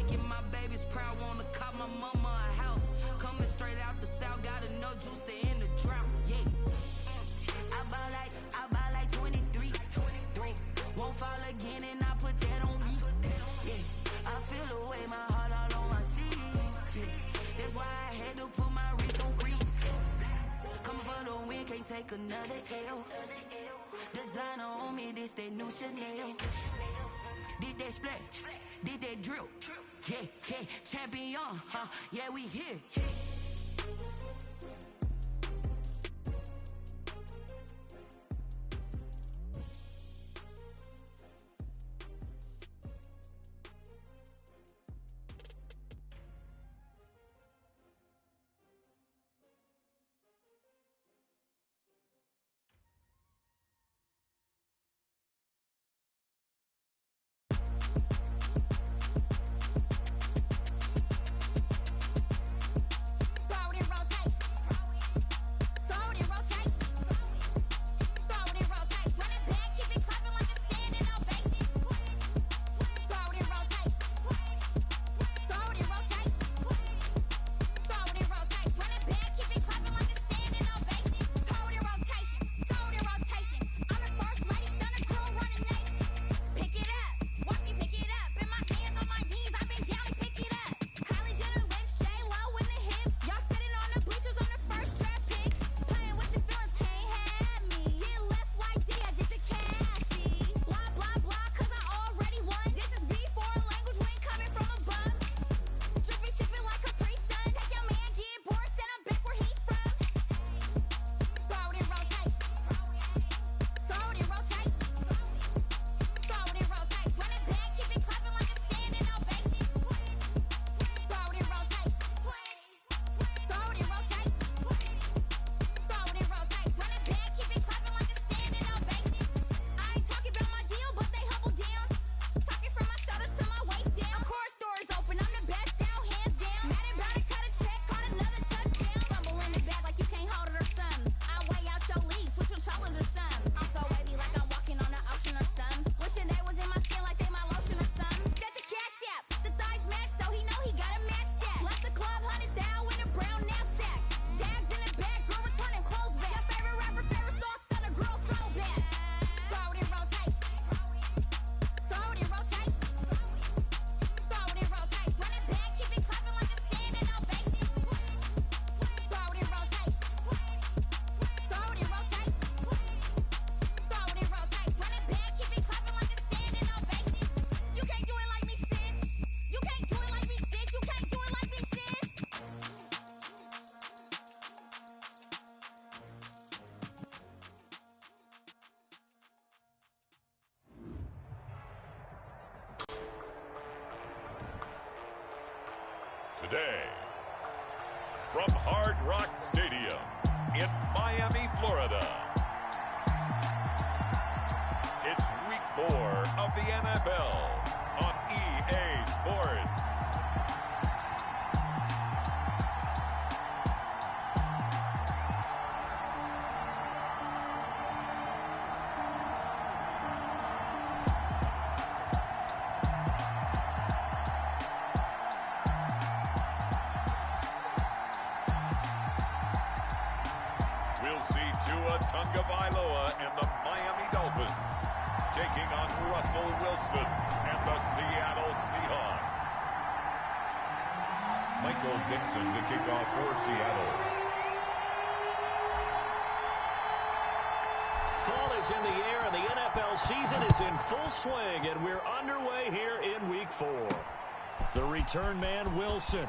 Making my babies proud, wanna cop my mama a house. Coming straight out the south, got enough juice to end the drought. Yeah. I buy like 23. Won't fall again and I put that on me. Yeah. I feel the way, my heart all on my sleeve. Yeah. That's why I had to put my wrist on freeze. Coming for the win, can't take another L. Designer on me, this that new Chanel. Did that splash, did that drill. Yeah, yeah, champion, huh? Yeah, we here. Today, from Hard Rock Stadium in Miami, Florida, it's Week 4 of the NFL on EA Sports. We'll see Tua Tagovailoa and the Miami Dolphins taking on Russell Wilson and the Seattle Seahawks. Michael Dixon to kick off for Seattle. Fall is in the air and the NFL season is in full swing, and we're underway here in Week 4. The return man, Wilson.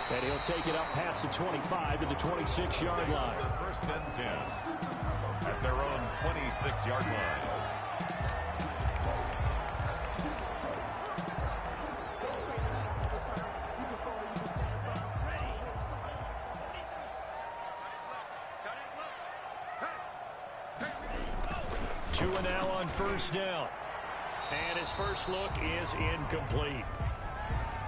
And he'll take it up past the 25 to the 26-yard line. First and 10 at their own 26-yard line. Tua now on first down. And his first look is incomplete.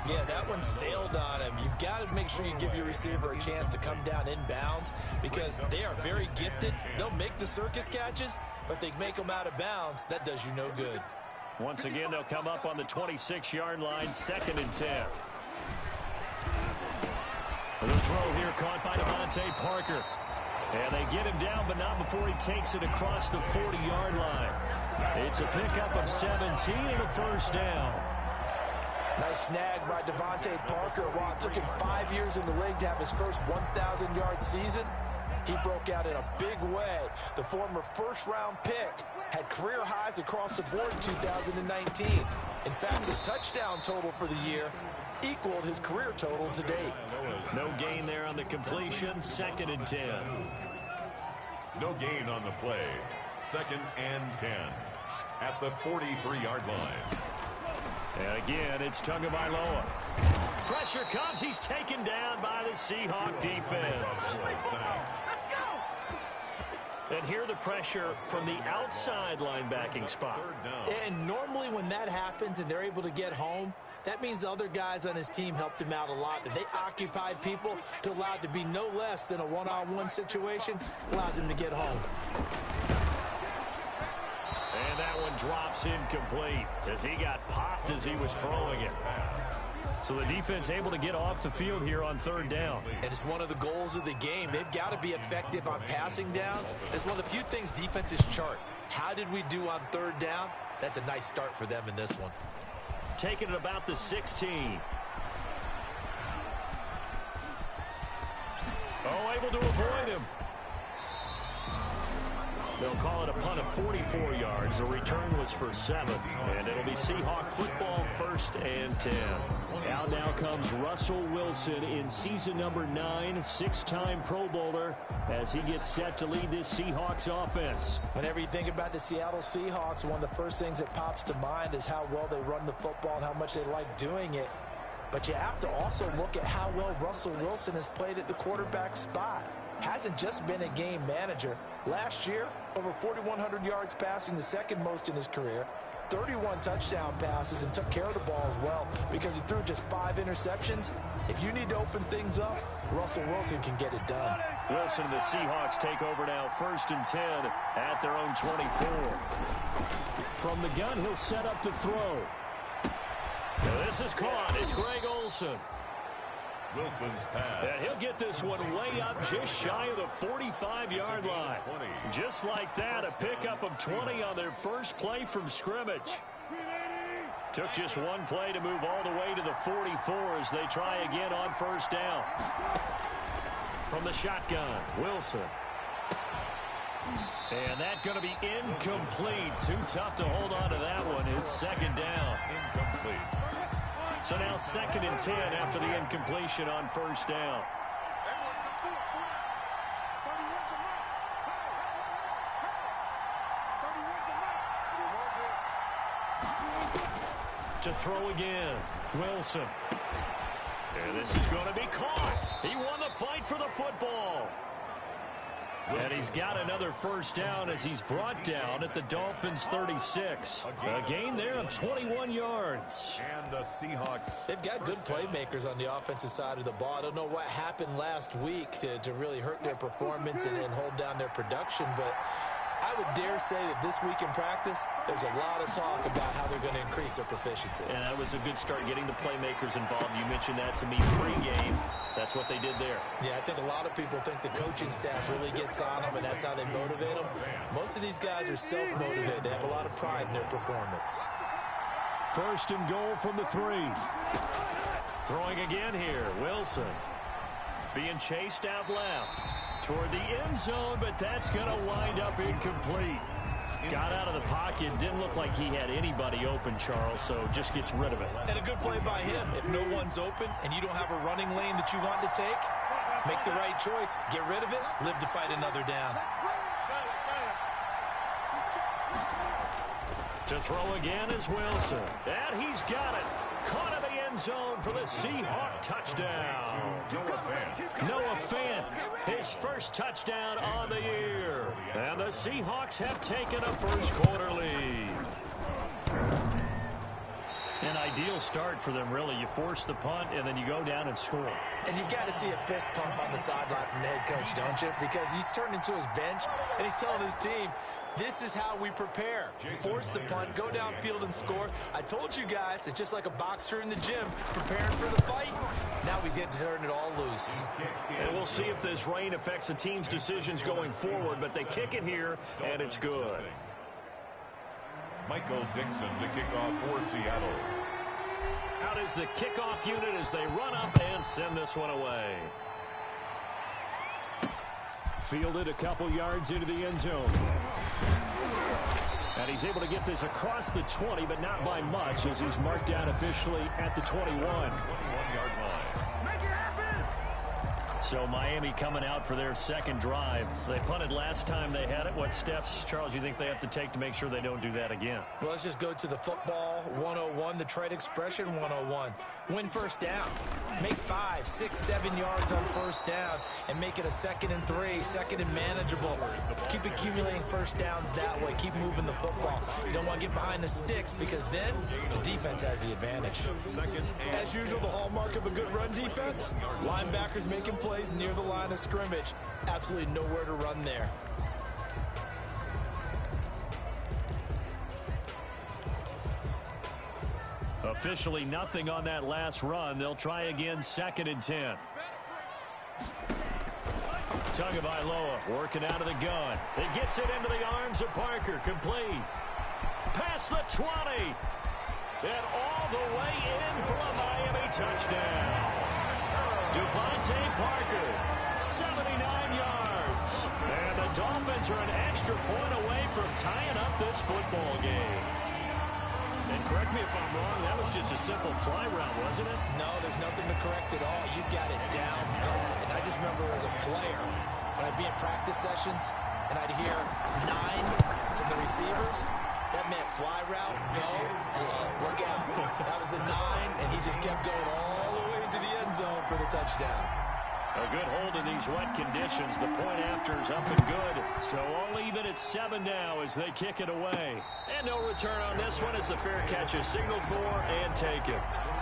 Yeah, that one sailed on him. You've got to make sure you give your receiver a chance to come down inbounds because they are very gifted. They'll make the circus catches, but they make them out of bounds. That does you no good. Once again, they'll come up on the 26-yard line, 2nd and 10. The throw here caught by Devontae Parker. And they get him down, but not before he takes it across the 40-yard line. It's a pickup of 17 and a first down. Nice snag by Devontae Parker. While it took him 5 years in the league to have his first 1,000-yard season, he broke out in a big way. The former first-round pick had career highs across the board in 2019. In fact, his touchdown total for the year equaled his career total to date. No gain there on the completion, 2nd and 10. No gain on the play. 2nd and 10 at the 43-yard line. And again, it's Tagovailoa. Pressure comes. He's taken down by the Seahawk defense. And here the pressure from the outside linebacking spot. And normally when that happens and they're able to get home, that means the other guys on his team helped him out a lot. That they occupied people to allow it to be no less than a one-on-one situation, allows him to get home. And that one drops incomplete as he got popped as he was throwing it. So the defense able to get off the field here on 3rd down. And it's one of the goals of the game. They've got to be effective on passing downs. It's one of the few things defenses chart. How did we do on 3rd down? That's a nice start for them in this one. Taking it about the 16. Oh, able to avoid him. They'll call it a punt of 44 yards. The return was for 7. And it'll be Seahawk football, 1st and 10. Out now comes Russell Wilson in season number 9, 6-time Pro Bowler, as he gets set to lead this Seahawks offense. Whenever you think about the Seattle Seahawks, one of the first things that pops to mind is how well they run the football and how much they like doing it. But you have to also look at how well Russell Wilson has played at the quarterback spot. Hasn't just been a game manager. Last year, over 4,100 yards passing, the 2nd most in his career. 31 touchdown passes and took care of the ball as well because he threw just 5 interceptions. If you need to open things up, Russell Wilson can get it done. Wilson and the Seahawks take over now, 1st and 10 at their own 24. From the gun, he'll set up to throw. Now this is caught. It's Greg Olsen. Wilson's pass. And he'll get this one way up just shy of the 45-yard line. Just like that, a pickup of 20 on their first play from scrimmage. Took just one play to move all the way to the 44 as they try again on 1st down. From the shotgun, Wilson. And that's going to be incomplete. Too tough to hold on to that one. It's 2nd down. Incomplete. So now 2nd and 10 after the incompletion on 1st down. To throw again, Wilson. And this is going to be caught. He won the fight for the football. And he's got another 1st down as he's brought down at the Dolphins' 36. A gain there of 21 yards. And the Seahawks. They've got good playmakers on the offensive side of the ball. I don't know what happened last week to really hurt their performance and hold down their production, but I would dare say that this week in practice, there's a lot of talk about how they're going to increase their proficiency. And that was a good start getting the playmakers involved. You mentioned that to me pre-game. That's what they did there. Yeah, I think a lot of people think the coaching staff really gets on them, and that's how they motivate them. Most of these guys are self-motivated. They have a lot of pride in their performance. 1st and goal from the 3. Throwing again here, Wilson. Being chased out left toward the end zone, but that's going to wind up incomplete. Got out of the pocket. Didn't look like he had anybody open, Charles, so just gets rid of it. And a good play by him. If no one's open and you don't have a running lane that you want to take, make the right choice. Get rid of it. Live to fight another down. To throw again is Wilson. And he's got it. Caught in the end zone for the Seahawk touchdown. Noah Fant, his first touchdown on the year. And the Seahawks have taken a first quarter lead. An ideal start for them, really. You force the punt, and then you go down and score. And you've got to see a fist pump on the sideline from the head coach, don't you? Because he's turned into his bench, and he's telling his team, this is how we prepare. Force the punt, go downfield and score. I told you guys, it's just like a boxer in the gym preparing for the fight. Now we get to turn it all loose. And we'll see if this rain affects the team's decisions going forward, but they kick it here, and it's good. Michael Dixon to kick off for Seattle. Out is the kickoff unit as they run up and send this one away. Fielded a couple yards into the end zone. And he's able to get this across the 20, but not by much, as he's marked down officially at the 21. 21-yard line. So Miami coming out for their second drive. They punted last time they had it. What steps, Charles, you think they have to take to make sure they don't do that again? Well, let's just go to the football 101, the trade expression 101. Win first down. Make 5, 6, 7 yards on first down and make it a 2nd and 3, 2nd and manageable. Keep accumulating first downs that way. Keep moving the football. You don't want to get behind the sticks because then the defense has the advantage. As usual, the hallmark of a good run defense, linebackers making plays near the line of scrimmage. Absolutely nowhere to run there. Officially nothing on that last run. They'll try again, 2nd and 10. Tagovailoa working out of the gun. It gets it into the arms of Parker. Complete. Past the 20. And all the way in for a Miami touchdown. Devontae Parker, 79 yards. And the Dolphins are an extra point away from tying up this football game. And correct me if I'm wrong, that was just a simple fly route, wasn't it? No, there's nothing to correct at all. You've got it down pat. And I just remember as a player, when I'd be in practice sessions and I'd hear 9 from the receivers, that meant fly route, go, look out. That was the 9, and he just kept going all the way into the end zone for the touchdown. A good hold in these wet conditions. The point after is up and good. So all even at 7 now as they kick it away. And no return on this one as the fair catch is signaled for and taken.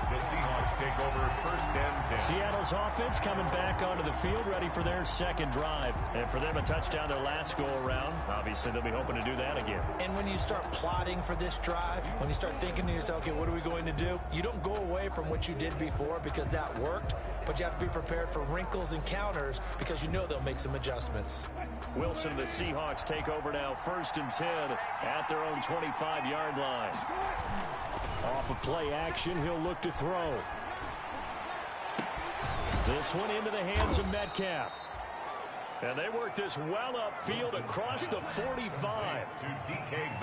The Seahawks take over 1st and 10. Seattle's offense coming back onto the field, ready for their second drive. And for them, a touchdown their last go-around. Obviously, they'll be hoping to do that again. And when you start plotting for this drive, when you start thinking to yourself, okay, what are we going to do? You don't go away from what you did before because that worked, but you have to be prepared for wrinkles and counters because you know they'll make some adjustments. Wilson and the Seahawks take over now, 1st and 10 at their own 25-yard line. Off of play action, he'll look to throw. This one into the hands of Metcalf. And they work this well upfield across the 45.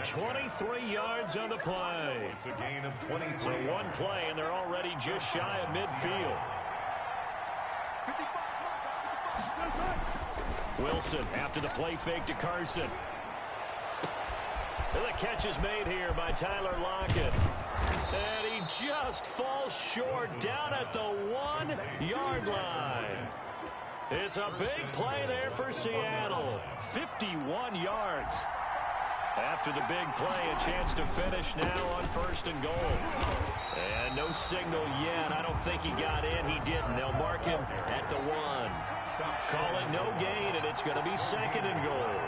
23 yards on the play. It's a gain of 23. So one play, and they're already just shy of midfield. Wilson after the play fake to Carson. And the catch is made here by Tyler Lockett. And he just falls short down at the 1-yard line. It's a big play there for Seattle. 51 yards. After the big play, a chance to finish now on 1st and goal. And no signal yet. I don't think he got in. He didn't. They'll mark him at the 1. Calling no gain, and it's going to be 2nd and goal.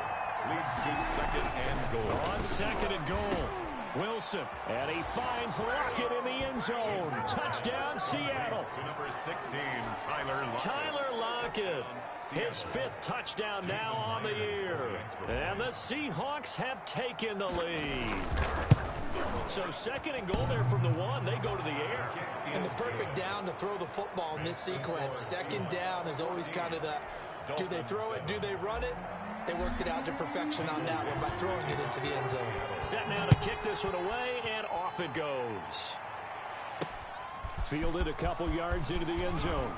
Leads to 2nd and goal. On 2nd and goal, Wilson. And he finds Lockett in the end zone. Touchdown, Seattle. To number 16, Tyler Lockett. Tyler Lockett. His 5th touchdown now on the year. And the Seahawks have taken the lead. So 2nd and goal there from the 1. They go to the air. And the perfect down to throw the football in this sequence. 2nd down is always kind of the, do they throw it, do they run it? They worked it out to perfection on that one by throwing it into the end zone. Set now to kick this one away, and off it goes. Fielded a couple yards into the end zone.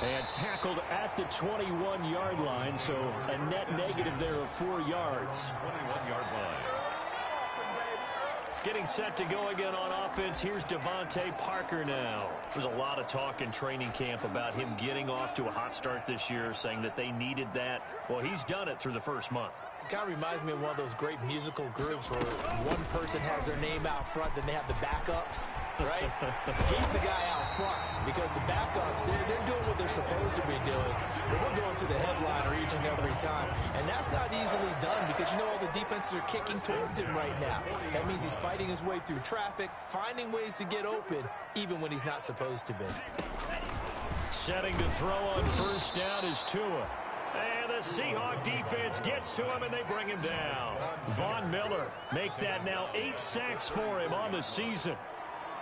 And tackled at the 21-yard line, so a net negative there of 4 yards. 21-yard line. Getting set to go again on offense, here's Devontae Parker now. There's a lot of talk in training camp about him getting off to a hot start this year, saying that they needed that. Well, he's done it through the first month. It kind of reminds me of one of those great musical groups where one person has their name out front, then they have the backups, right? He's the guy out front because the backups, they're doing what they're supposed to be doing, but we're going to the headliner each and every time. And that's not easily done because, you know, all the defenses are kicking towards him right now. That means he's fighting his way through traffic, finding ways to get open, even when he's not supposed to be. Setting to throw on first down is Tua. And the Seahawk defense gets to him, and they bring him down. Von Miller make that now 8 sacks for him on the season.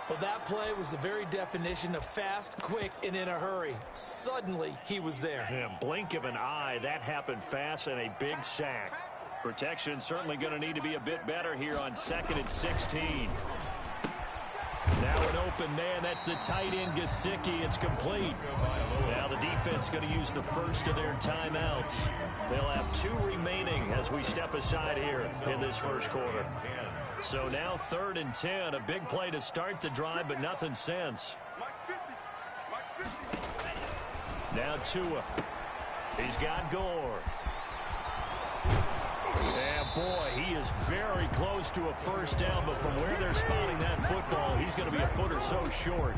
Well, that play was the very definition of fast, quick, and in a hurry. Suddenly, he was there. Yeah, blink of an eye, that happened fast, and a big sack. Protection certainly going to need to be a bit better here on 2nd and 16. Now an open man, that's the tight end Gesicki. It's complete. Now the defense going to use the first of their timeouts. They'll have 2 remaining as we step aside here in this first quarter. So now 3rd and 10, a big play to start the drive, but nothing since. Now Tua. He's got Gore. And boy, he is very close to a first down, but from where they're spotting that football, he's going to be a foot or so short.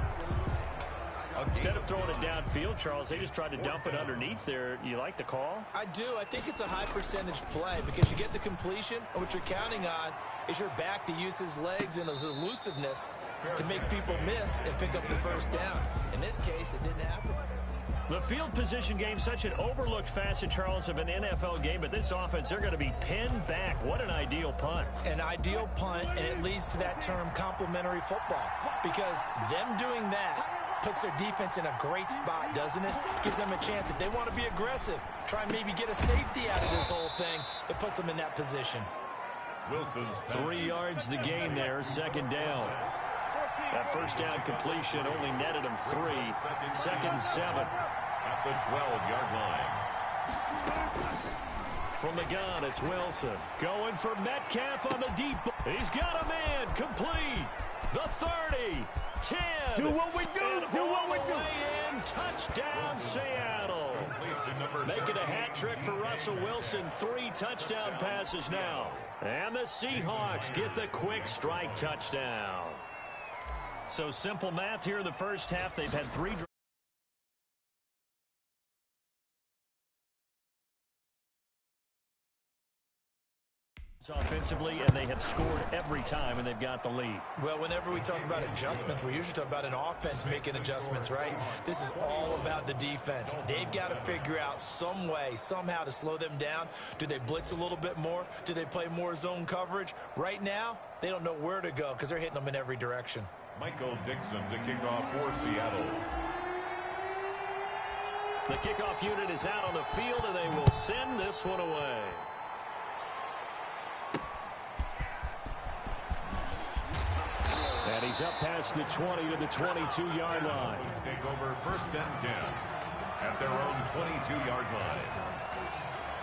Instead of throwing it downfield, Charles, they just tried to dump it underneath there. You like the call? I do. I think it's a high percentage play because you get the completion, and what you're counting on is your back to use his legs and his elusiveness to make people miss and pick up the first down. In this case, it didn't happen. The field position game, such an overlooked facet, Charles, of an NFL game, but this offense, they're going to be pinned back. What an ideal punt. An ideal punt, and it leads to that term complementary football because them doing that puts their defense in a great spot, doesn't it? Gives them a chance. If they want to be aggressive, try and maybe get a safety out of this whole thing, it puts them in that position. Wilson's 3 yards the gain there, 2nd down. That first down completion only netted him 3. 2nd and 7. At the 12-yard line. From the gun, it's Wilson. Going for Metcalf on the deep. He's got a man. Complete. The 30. 10. Do what we do. Do what we do. In. Touchdown, Seattle. Making a hat trick for Russell Wilson. 3 touchdown passes now. And the Seahawks get the quick strike touchdown. So simple math here in the first half. They've had 3 offensively, and they have scored every time, and they've got the lead. Well, whenever we talk about adjustments, we usually talk about an offense making adjustments, right? This is all about the defense. They've got to figure out some way, somehow to slow them down. Do they blitz a little bit more? Do they play more zone coverage? Right now, they don't know where to go because they're hitting them in every direction. Michael Dixon to kick off for Seattle. The kickoff unit is out on the field, and they will send this one away. And he's up past the 20 to the 22-yard line. Let's take over 1st and 10 at their own 22-yard line.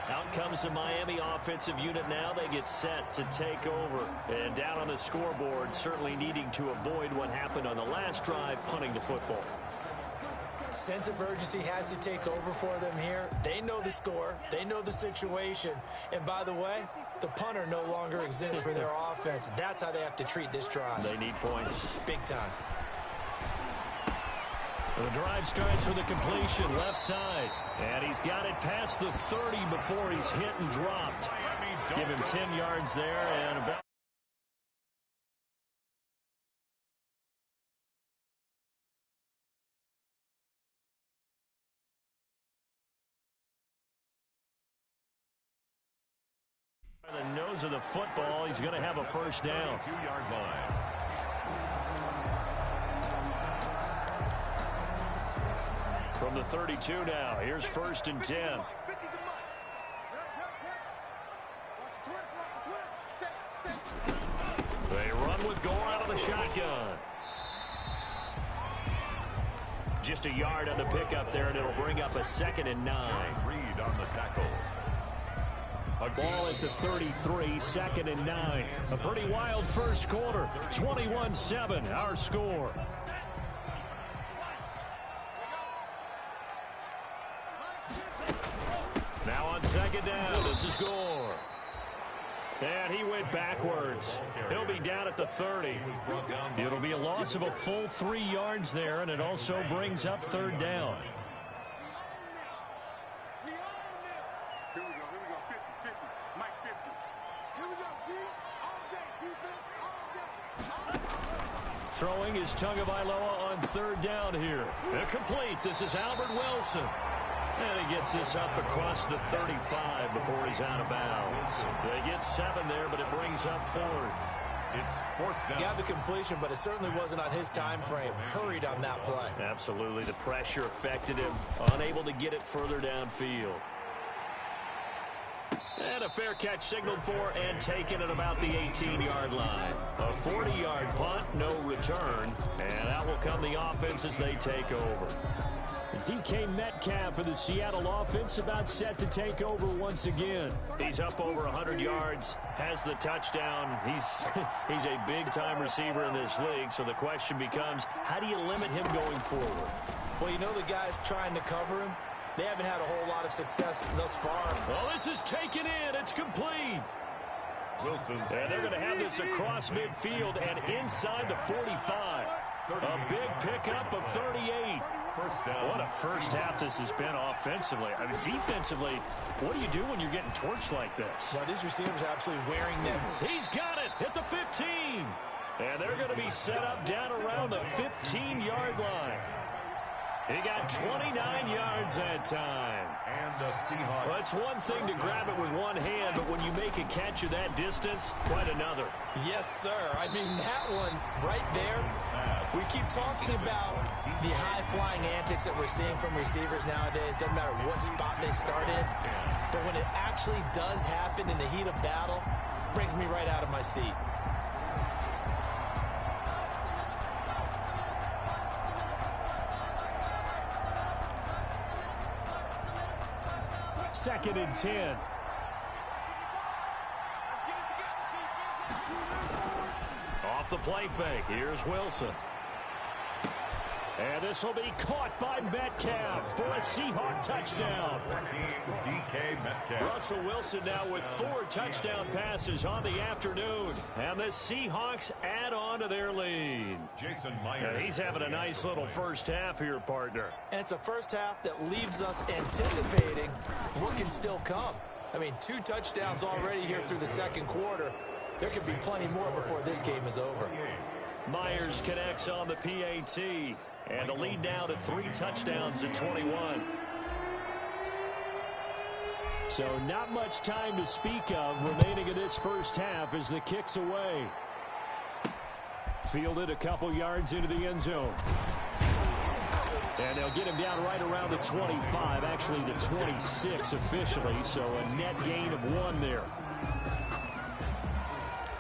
Out comes the Miami offensive unit now. They get set to take over. And down on the scoreboard, certainly needing to avoid what happened on the last drive, punting the football. Sense of urgency has to take over for them here. They know the score. They know the situation. And by the way, the punter no longer exists for their offense. That's how they have to treat this drive. They need points. Big time. The drive starts with a completion left side. And he's got it past the 30 before he's hit and dropped. Give him 10 yards there and about. The nose of the football, he's going to have a first down. 2-yard line. From the 32 now, here's 1st and 10. They run with Gore out of the shotgun. Just a yard on the pickup there, and it'll bring up a 2nd and 9. Reed on the tackle. A Ball at the 33, 2nd and 9. A pretty wild first quarter. 21-7, our score. Now on 2nd down, this is Gore. And he went backwards. He'll be down at the 30. It'll be a loss of a full 3 yards there, and it also brings up 3rd down. Throwing is Tagovailoa on 3rd down here. Incomplete. This is Albert Wilson. And he gets this up across the 35 before he's out of bounds. They get 7 there, but it brings up 4th. It's 4th down. Got the completion, but it certainly wasn't on his time frame. Hurried on that play. Absolutely. The pressure affected him. Unable to get it further downfield. And a fair catch signaled for and taken at about the 18-yard line. A 40-yard punt, no return. And out will come the offense as they take over. DK Metcalf for the Seattle offense about set to take over once again. He's up over 100 yards, has the touchdown. He's a big-time receiver in this league, so the question becomes, how do you limit him going forward? Well, you know the guys trying to cover him, they haven't had a whole lot of success thus far. Well, this is taken in. It's complete. Wilson's. And they're going to have this across midfield and inside the 45. A big pickup of 38. First down. What a first half this has been offensively. I mean, defensively, what do you do when you're getting torched like this? Well, these receivers are absolutely wearing them. He's got it at the 15. And they're going to be set up down around the 15-yard line. He got 29 yards that time. And the Seahawks. Well, it's one thing to grab it with one hand, but when you make a catch of that distance, quite another. Yes, sir. I mean, that one right there, we keep talking about the high-flying antics that we're seeing from receivers nowadays. Doesn't matter what spot they start in. But when it actually does happen in the heat of battle, it brings me right out of my seat. Second and 10. Off the play fake. Here's Wilson. And this will be caught by Metcalf for a Seahawk touchdown. 14, DK Metcalf. Russell Wilson now with 4 touchdown passes on the afternoon. And the Seahawks add on to their lead. Jason Myers. And he's having a nice little first half here, partner. And it's a first half that leaves us anticipating what can still come. I mean, 2 touchdowns already here through the second quarter. There could be plenty more before this game is over. Myers connects on the PAT. And the lead now to 3 touchdowns at 21. So not much time to speak of remaining in this first half as the kick's away. Fielded a couple yards into the end zone. And they'll get him down right around the 25, actually the 26 officially, so a net gain of 1 there.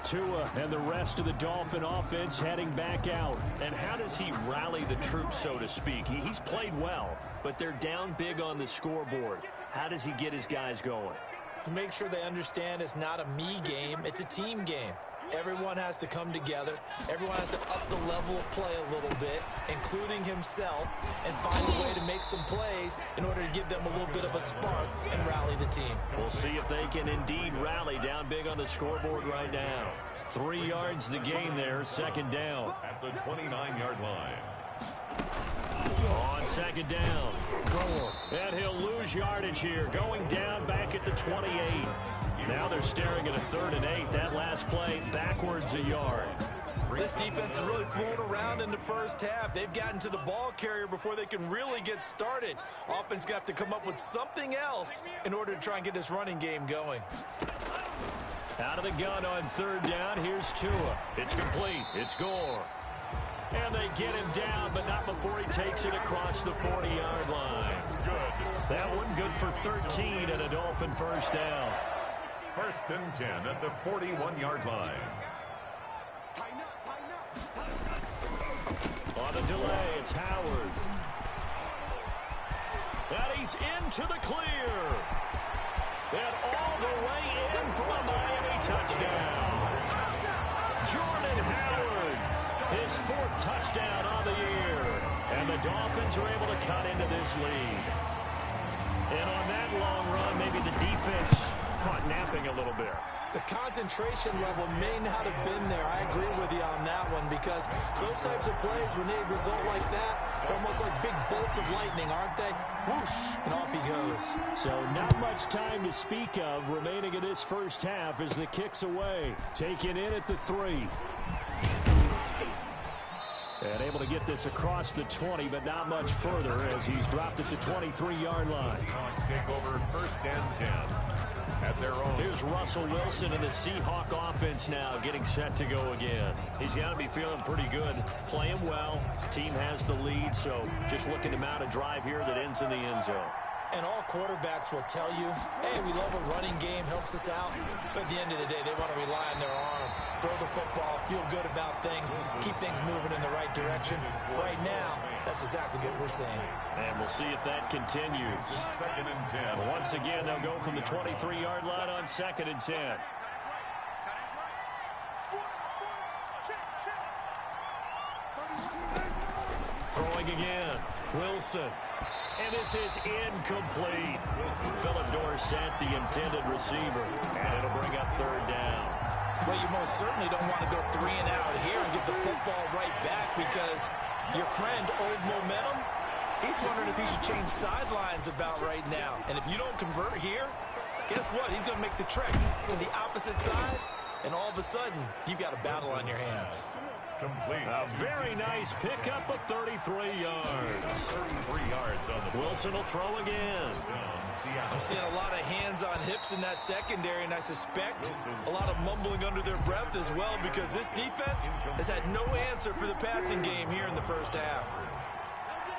Tua and the rest of the Dolphin offense heading back out. And how does he rally the troops, so to speak? He's played well, but they're down big on the scoreboard. How does he get his guys going? To make sure they understand it's not a me game, it's a team game. Everyone has to come together. Everyone has to up the level of play a little bit, including himself, and find a way to make some plays in order to give them a little bit of a spark and rally the team. We'll see if they can indeed rally down big on the scoreboard right now. 3 yards the gain there, second down. At the 29-yard line. On second down. Gore. And he'll lose yardage here, going down back at the 28. Now they're staring at a 3rd and 8. That last play backwards a yard. This defense is really fooling around in the first half. They've gotten to the ball carrier before they can really get started. Offense going to have to come up with something else in order to try and get this running game going. Out of the gun on 3rd down. Here's Tua. It's complete. It's Gore. And they get him down, but not before he takes it across the 40-yard line. Good. That one good for 13 and a Dolphin first down. 1st and 10 at the 41-yard line. On the delay, it's Howard. And he's into the clear. And all the way touchdown. Jordan Howard, his 4th touchdown on the year. And the Dolphins are able to cut into this lead. And on that long run, maybe the defense caught napping a little bit. The concentration level may not have been there. I agree with you on that one, because those types of plays, when they result like that, they're almost like big bolts of lightning, aren't they? Whoosh, and off he goes. So not much time to speak of remaining in this first half as the kick's away. Taken in at the 3. And able to get this across the 20, but not much further as he's dropped at the 23-yard line. Seahawks take over 1st and 10 at their own. Here's Russell Wilson in the Seahawk offense now, getting set to go again. He's got to be feeling pretty good, playing well. Team has the lead, so just looking to mount a drive here that ends in the end zone. And all quarterbacks will tell you, hey, we love a running game, helps us out. But at the end of the day, they want to rely on their arm, throw the football, feel good about things, keep things moving in the right direction. Right now, that's exactly what we're seeing. And we'll see if that continues. 2nd and 10. Once again, they'll go from the 23-yard line on 2nd and 10. Throwing again. Wilson. And this is incomplete. Philip Dorsett, the intended receiver. And it'll bring up 3rd down. Well, you most certainly don't want to go 3 and out here and get the football right back, because your friend, Old Momentum, he's wondering if he should change sidelines about right now. And if you don't convert here, guess what? He's going to make the trek to the opposite side, and all of a sudden, you've got a battle on your hands. Complete. A very nice pickup of 33 yards. 33 yards on the Wilson will throw again. I'm seeing a lot of hands on hips in that secondary, and I suspect a lot of mumbling under their breath as well, because this defense has had no answer for the passing game here in the first half.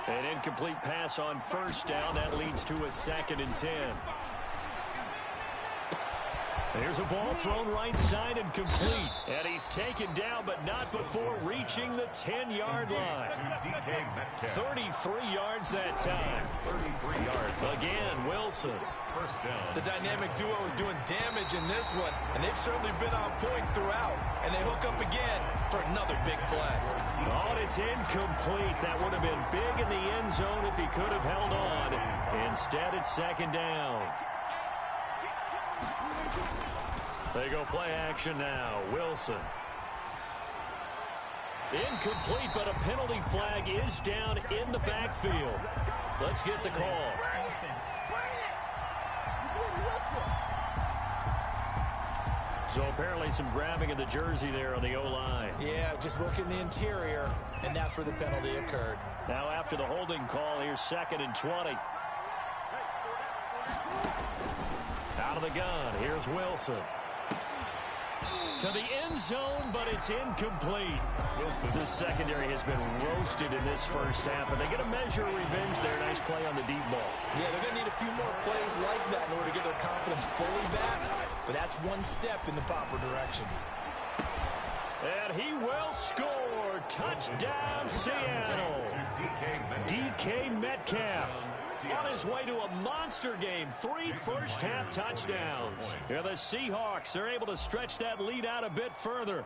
An incomplete pass on 1st down. That leads to a 2nd and 10. There's a ball thrown right side and complete. And he's taken down, but not before reaching the 10-yard line. 33 yards that time. 33 yards. Again, Wilson. 1st down. The dynamic duo is doing damage in this one, and they've certainly been on point throughout. And they hook up again for another big play. Oh, and it's incomplete. That would have been big in the end zone if he could have held on. Instead, it's 2nd down. They go play action now. Wilson. Incomplete, but a penalty flag is down in the backfield. Let's get the call. So apparently some grabbing of the jersey there on the O-line. Yeah, just look in the interior, and that's where the penalty occurred. Now after the holding call, here's 2nd and 20. Out of the gun, here's Wilson. To the end zone, but it's incomplete. Wilson. This secondary has been roasted in this first half, and they get a measure of revenge there. Nice play on the deep ball. Yeah, they're going to need a few more plays like that in order to get their confidence fully back, but that's one step in the proper direction. And he will score. Touchdown, Seattle. DK Metcalf on his way to a monster game. 3 first-half touchdowns. Yeah, the Seahawks are able to stretch that lead out a bit further.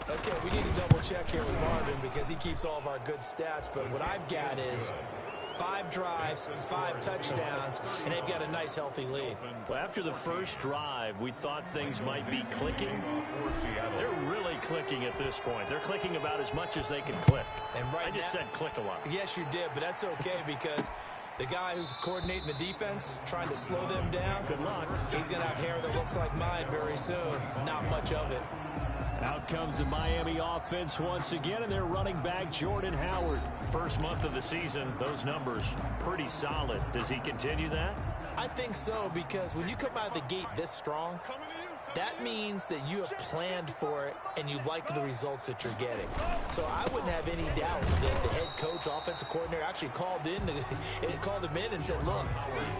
Okay, we need to double-check here with Marvin because he keeps all of our good stats, but what I've got is 5 drives, 5 touchdowns, and they've got a nice, healthy lead. Well, after the first drive, we thought things might be clicking. They're really clicking at this point. They're clicking about as much as they can click. And right I just said click a lot. Yes, you did, but that's okay because the guy who's coordinating the defense, trying to slow them down, good luck. He's going to have hair that looks like mine very soon. Not much of it. Out comes the Miami offense once again, and they're running back Jordan Howard. First month of the season, those numbers pretty solid. Does he continue that? I think so, because when you come out of the gate this strong, that means that you have planned for it and you like the results that you're getting. So I wouldn't have any doubt that the head coach, offensive coordinator actually called him in and said, look,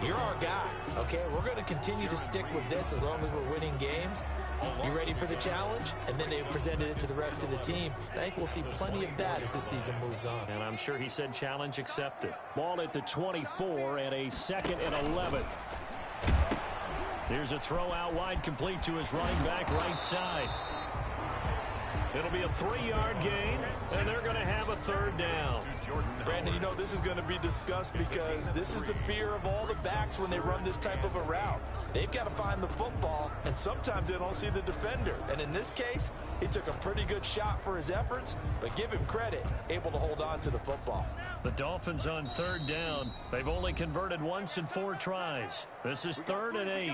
you're our guy, okay? We're going to continue to stick with this as long as we're winning games. You ready for the challenge? And then they presented it to the rest of the team. And I think we'll see plenty of that as the season moves on. And I'm sure he said challenge accepted. Ball at the 24 and a 2nd and 11. Here's a throw out wide, complete to his running back right side. It'll be a 3-yard gain, and they're going to have a third down. Brandon, you know this is going to be discussed because this is the fear of all the backs when they run this type of a route. They've got to find the football, and sometimes they don't see the defender. And in this case, he took a pretty good shot for his efforts, but give him credit, able to hold on to the football. The Dolphins on third down. They've only converted once in 4 tries. This is 3rd and 8.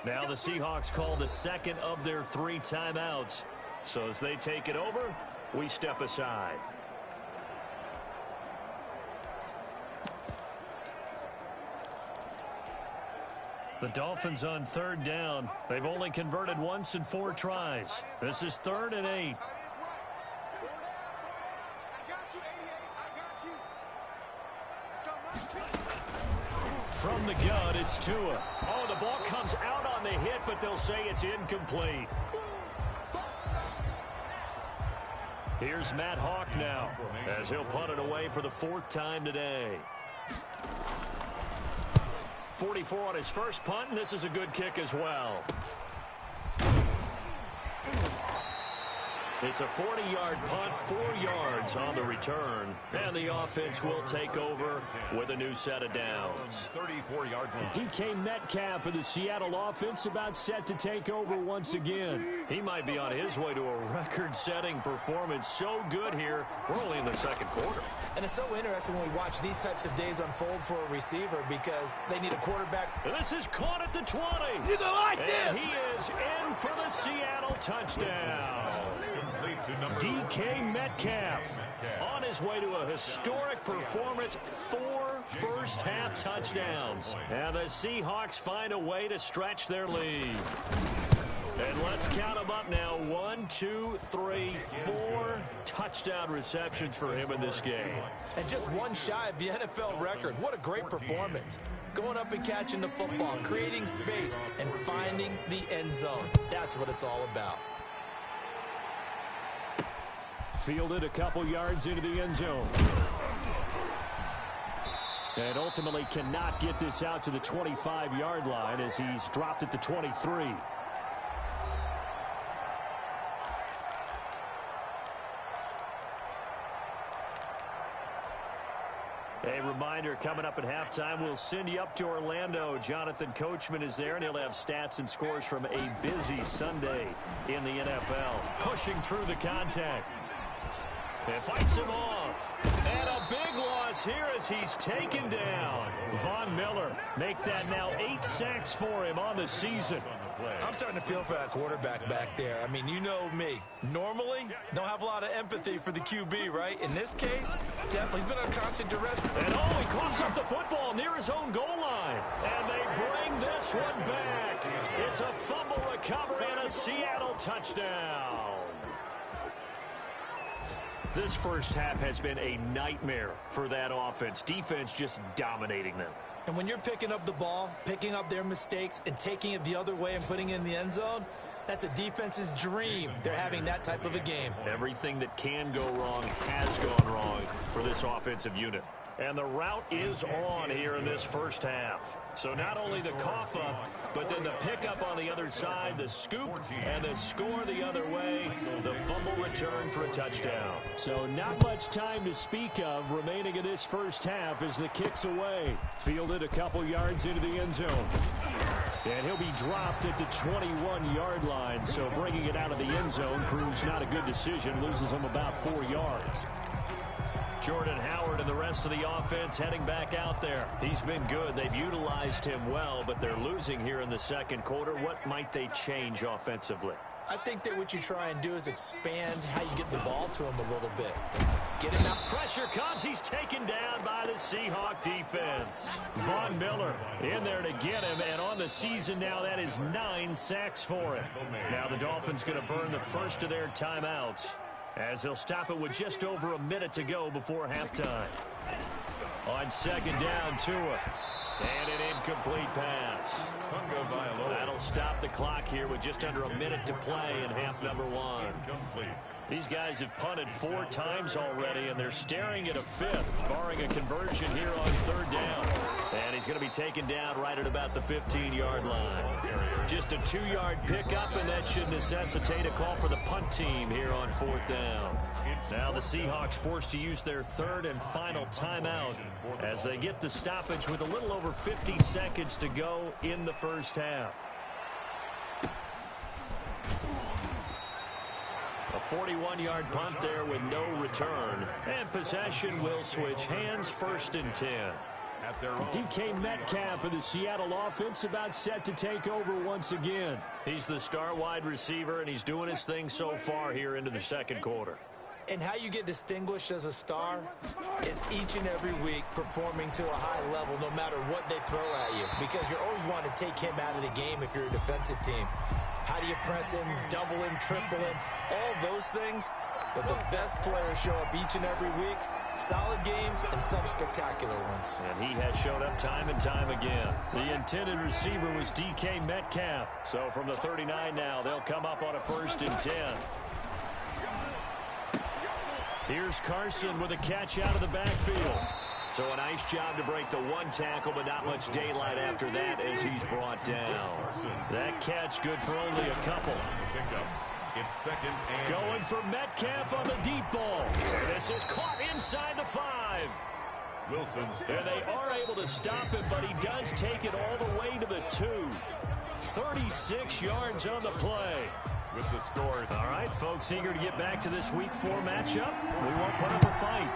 Now the Seahawks call the second of their 3 timeouts. So as they take it over, we step aside. The Dolphins on third down. They've only converted once in 4 tries. This is 3rd and 8. From the gun, it's Tua. Oh, the ball comes out on the hit, but they'll say it's incomplete. Here's Matt Hawk now, as he'll punt it away for the 4th time today. 44 on his first punt, and this is a good kick as well. It's a 40-yard punt, 4 yards on the return. And the offense will take over with a new set of downs. 34-yard line. DK Metcalf of the Seattle offense about set to take over once again. He might be on his way to a record-setting performance. So good here. We're only in the 2nd quarter. And it's so interesting when we watch these types of days unfold for a receiver because they need a quarterback. And this is caught at the 20. You don't like this. And he is in for the Seattle touchdown. DK Metcalf on his way to a historic performance, 4 first-half touchdowns. And the Seahawks find a way to stretch their lead. And let's count them up now. 1, 2, 3, 4 touchdown receptions for him in this game. And just one shy of the NFL record. What a great performance. Going up and catching the football, creating space, and finding the end zone. That's what it's all about. Fielded a couple yards into the end zone. And ultimately cannot get this out to the 25-yard line as he's dropped at the 23. A reminder, coming up at halftime, we'll send you up to Orlando. Jonathan Coachman is there, and he'll have stats and scores from a busy Sunday in the NFL. Pushing through the contact. And fights him off. And a big loss here as he's taken down. Von Miller make that now 8 sacks for him on the season. I'm starting to feel for that quarterback back there. I mean, you know me. Normally, don't have a lot of empathy for the QB, right? In this case, definitely he's been on constant duress. And he coughs up the football near his own goal line. And they bring this one back. It's a fumble recovery and a Seattle touchdown. This first half has been a nightmare for that offense. Defense just dominating them. And when you're picking up the ball, picking up their mistakes, and taking it the other way and putting it in the end zone, that's a defense's dream. They're having that type of a game. Everything that can go wrong has gone wrong for this offensive unit. And the route is on here in this first half. So not only the cough up, but then the pickup on the other side, the scoop, and the score the other way, the fumble return for a touchdown. So not much time to speak of remaining in this first half as the kick's away. Fielded a couple yards into the end zone. And he'll be dropped at the 21-yard line. So bringing it out of the end zone proves not a good decision. Loses him about 4 yards. Jordan Howard and the rest of the offense heading back out there. He's been good. They've utilized him well, but they're losing here in the 2nd quarter. What might they change offensively? I think that what you try and do is expand how you get the ball to him a little bit. Get him out. Pressure comes. He's taken down by the Seahawk defense. Von Miller in there to get him, and on the season now, that is 9 sacks for him. Now the Dolphins going to burn the first of their timeouts, as they'll stop it with just over a minute to go before halftime. On 2nd down, Tua. And an incomplete pass. That'll stop the clock here with just under a minute to play in half number one. These guys have punted 4 times already, and they're staring at a 5th, barring a conversion here on 3rd down. And he's going to be taken down right at about the 15-yard line. Just a 2-yard pickup, and that should necessitate a call for the punt team here on 4th down. Now the Seahawks forced to use their 3rd and final timeout as they get the stoppage with a little over 50 seconds to go in the first half. A 41-yard punt there with no return. And possession will switch hands, 1st and 10. DK Metcalf of the Seattle offense about set to take over once again. He's the star wide receiver, and he's doing his thing so far here into the 2nd quarter. And how you get distinguished as a star is each and every week performing to a high level no matter what they throw at you, because you always want to take him out of the game if you're a defensive team. How do you press him, double him, triple him, all those things? But the best players show up each and every week. Solid games and some spectacular ones. And he has showed up time and time again. The intended receiver was DK Metcalf. So from the 39 now, they'll come up on a 1st and 10. Here's Carson with a catch out of the backfield. So a nice job to break the 1 tackle, but not much daylight after that as he's brought down. That catch good for only a couple. It's 2nd and going for Metcalf on the deep ball. This is caught inside the 5. Wilson's. And they are able to stop him, but he does take it all the way to the 2. 36 yards on the play. With the scores. All right, folks, eager to get back to this Week 4 matchup. We won't put up a fight.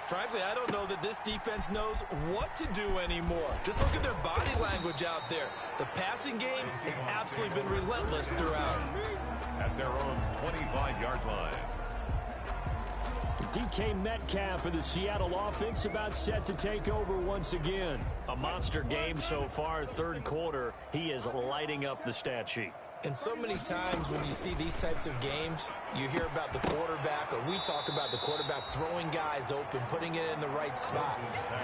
Frankly, I don't know that this defense knows what to do anymore. Just look at their body language out there. The passing game has absolutely been relentless throughout. At their own 25-yard line. DK Metcalf of the Seattle offense about set to take over once again. A monster game so far, 3rd quarter. He is lighting up the stat sheet. And so many times when you see these types of games, you hear about the quarterback, or we talk about the quarterback throwing guys open, putting it in the right spot.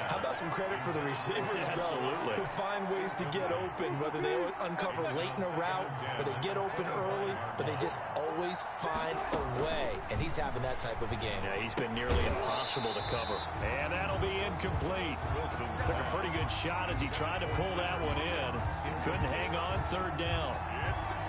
How about some credit for the receivers, though, who find ways to get open, whether they uncover late in a route or they get open early, but they just always find a way. And he's having that type of a game. Yeah, he's been nearly impossible to cover. And that'll be incomplete. Wilson took a pretty good shot as he tried to pull that one in. Couldn't hang on, 3rd down.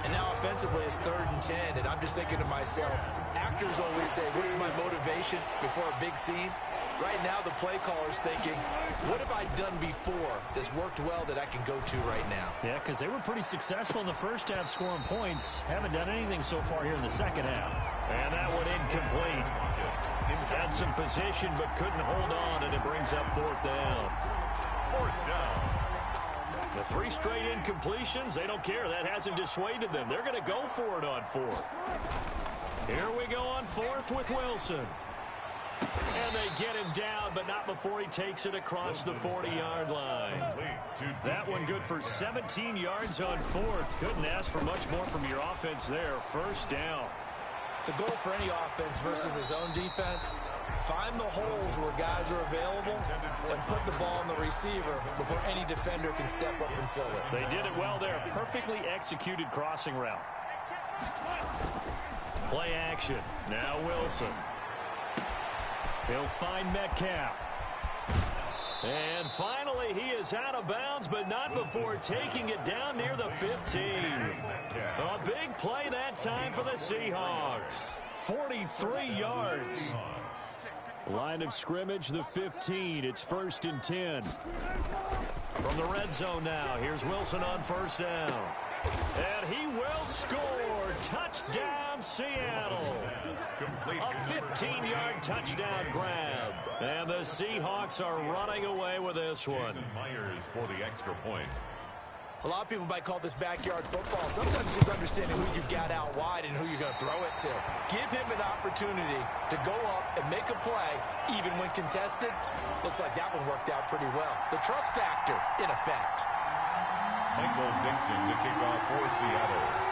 And now offensively it's 3rd and 10, and I'm just thinking to myself, actors always say, what's my motivation before a big scene? Right now the play caller's thinking, what have I done before that's worked well that I can go to right now? Yeah, because they were pretty successful in the first half scoring points. Haven't done anything so far here in the 2nd half. And that one incomplete. Had some position but couldn't hold on, and it brings up 4th down. 4th down. The 3 straight incompletions, they don't care. That hasn't dissuaded them. They're going to go for it on 4th. Here we go on 4th with Wilson. And they get him down, but not before he takes it across the 40-yard line. That one good for 17 yards on 4th. Couldn't ask for much more from your offense there. 1st down. The goal for any offense versus his own defense, find the holes where guys are available and put the ball on the receiver before any defender can step up and fill it. They did it well there. Perfectly executed crossing route. Play action. Now Wilson. He'll find Metcalf. And finally, he is out of bounds, but not before taking it down near the 15. A big play that time for the Seahawks. 43 yards. Line of scrimmage, the 15. It's 1st and 10. From the red zone now, here's Wilson on 1st down. And he will score. Touchdown, Seattle. A 15-yard touchdown grab. And the Seahawks are running away with this one. Myers for the extra point. A lot of people might call this backyard football. Sometimes just understanding who you've got out wide and who you're going to throw it to. Give him an opportunity to go up and make a play, even when contested. Looks like that one worked out pretty well. The trust factor in effect. Michael Dixon to kick off for Seattle.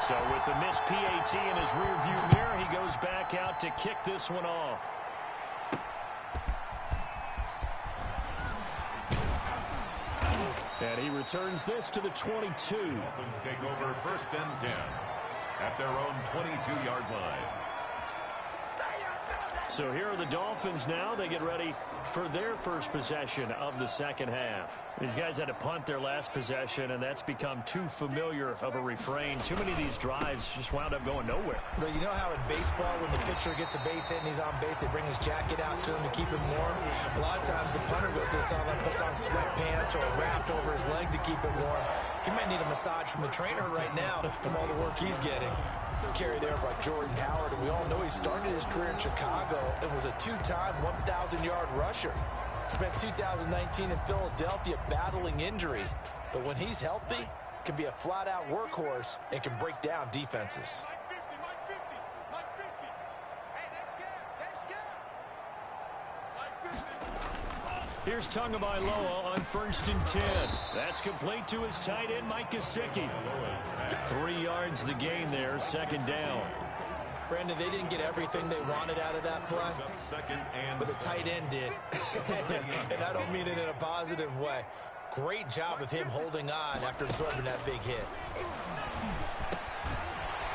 So with the missed PAT in his rearview mirror, he goes back out to kick this one off. And he returns this to the 22. Dolphins take over 1st and 10 at their own 22-yard line. So here are the Dolphins now. They get ready for their first possession of the second half. These guys had to punt their last possession, and that's become too familiar of a refrain. Too many of these drives just wound up going nowhere. But you know how in baseball, when the pitcher gets a base hit and he's on base, they bring his jacket out to him to keep him warm? A lot of times the punter goes to the sideline, puts on sweatpants or a wrap over his leg to keep it warm. He might need a massage from the trainer right now from all the work he's getting. Carried there by Jordan Howard, and we all know he started his career in Chicago and was a two-time 1,000-yard rusher. Spent 2019 in Philadelphia battling injuries, but when he's healthy, can be a flat-out workhorse and can break down defenses. Here's Tagovailoa on 1st and 10. That's complete to his tight end, Mike Gesicki. 3 yards the gain there, 2nd down. Brandon, they didn't get everything they wanted out of that play, but the tight end did. And I don't mean it in a positive way. Great job of him holding on after absorbing that big hit.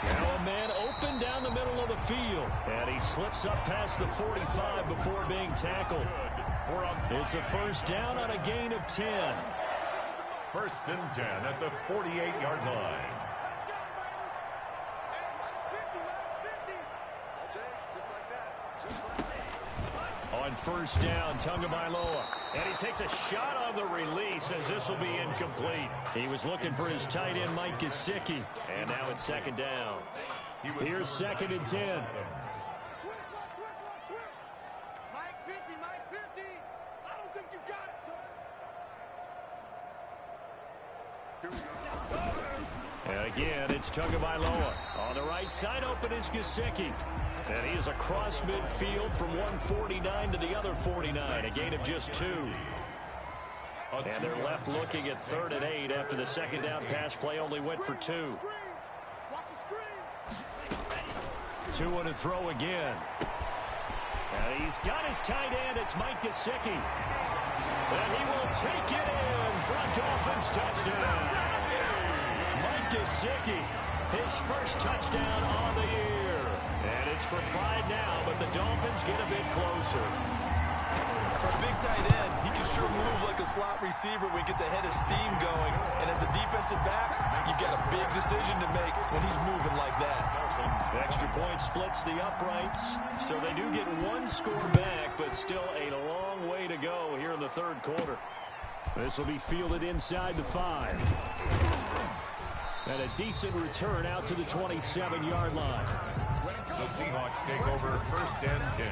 Now a man open down the middle of the field. And he slips up past the 45 before being tackled. It's a 1st down on a gain of 10. 1st and 10 at the 48-yard line. On 1st down, Tagovailoa. And he takes a shot on the release as this will be incomplete. He was looking for his tight end, Mike Gesicki. And now it's 2nd down. Here's 2nd and 10. And again, it's Tagovailoa. On the right side, open is Gesicki. And he is across midfield from 149 to the other 49. A gain of just 2. And they're left looking at 3rd and 8 after the 2nd down pass play only went for 2. 2 on a throw again. And he's got his tight end. It's Mike Gesicki. And he will take it in for a Dolphins touchdown. Mike Gesicki, his first touchdown on the year. And it's for pride now, but the Dolphins get a bit closer. For a big tight end, he can sure move like a slot receiver when he gets a head of steam going. And as a defensive back, you've got a big decision to make when he's moving like that. Extra point splits the uprights, so they do get 1 score back, but still a long way to go here in the 3rd quarter. This will be fielded inside the 5. And a decent return out to the 27-yard line. The Seahawks take over 1st and 10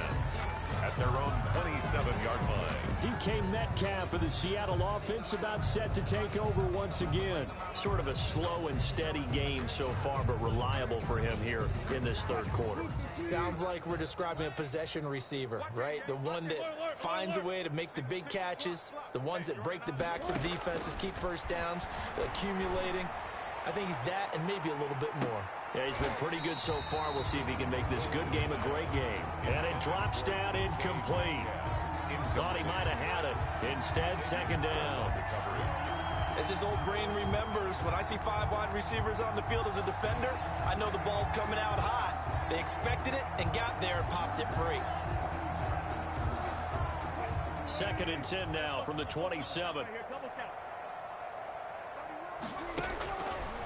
at their own 27-yard line. DK Metcalf of the Seattle offense about set to take over once again. Sort of a slow and steady game so far, but reliable for him here in this 3rd quarter. Sounds like we're describing a possession receiver, right? The one that finds a way to make the big catches, the ones that break the backs of defenses, keep 1st downs, accumulating. I think he's that and maybe a little bit more. Yeah, he's been pretty good so far. We'll see if he can make this good game a great game. And it drops down incomplete. Thought he might have had it. Instead, 2nd down. As his old brain remembers, when I see 5 wide receivers on the field as a defender, I know the ball's coming out hot. They expected it and got there and popped it free. 2nd and 10 now from the 27.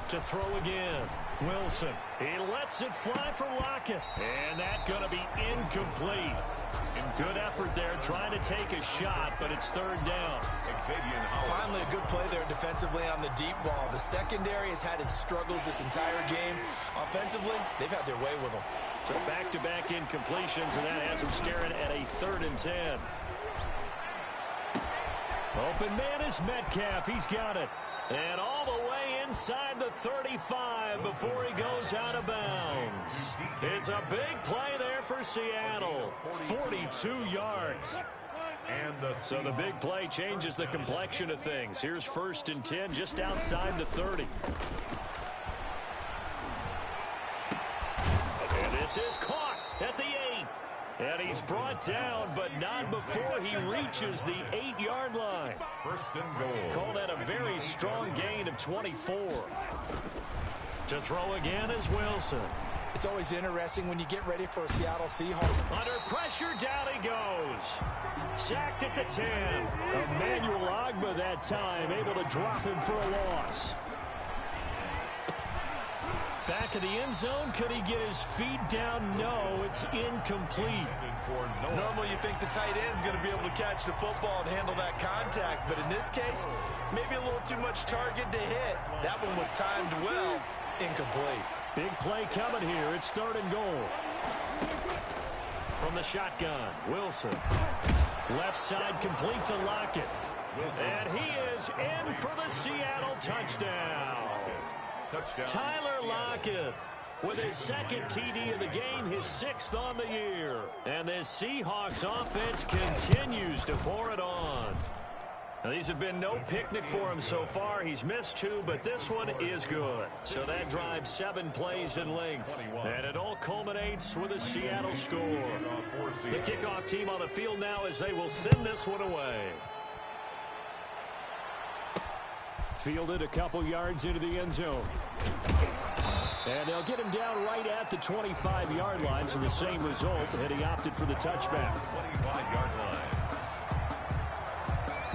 To throw again. Wilson. He lets it fly for Lockett. And that's going to be incomplete. Good effort there trying to take a shot, but it's 3rd down. Finally, a good play there defensively on the deep ball. The secondary has had its struggles this entire game. Offensively, they've had their way with them. So back-to-back incompletions, and that has them staring at a 3rd and 10. Open man is Metcalf. He's got it. And all the way inside the 35 before he goes out of bounds. It's a big play there for Seattle. 42 yards. So the big play changes the complexion of things. Here's 1st and 10 just outside the 30. And this is caught at the 8. And he's brought down, but not before he reaches the 8-yard line. 1st and goal. Call that a very nice, strong gain of 24. To throw again is Wilson. It's always interesting when you get ready for a Seattle Seahawks. Under pressure, down he goes. Sacked at the 10. Emmanuel Ogbah that time, able to drop him for a loss. Back of the end zone, could he get his feet down? No, it's incomplete. Normally you think the tight end's going to be able to catch the football and handle that contact, but in this case, maybe a little too much target to hit. That one was timed well. Incomplete. Big play coming here. It's 3rd and goal. From the shotgun, Wilson. Left side complete to Lockett. And he is in for the Seattle touchdown. Tyler Lockett with his 2nd TD of the game, his 6th on the year. And this Seahawks offense continues to pour it on. Now, these have been no picnic for him so far. He's missed 2, but this one is good. So that drives 7 plays in length. And it all culminates with a Seattle score. The kickoff team on the field now as they will send this one away. Fielded a couple yards into the end zone. And they'll get him down right at the 25-yard line, so the same result, and he opted for the touchback. 25-yard line.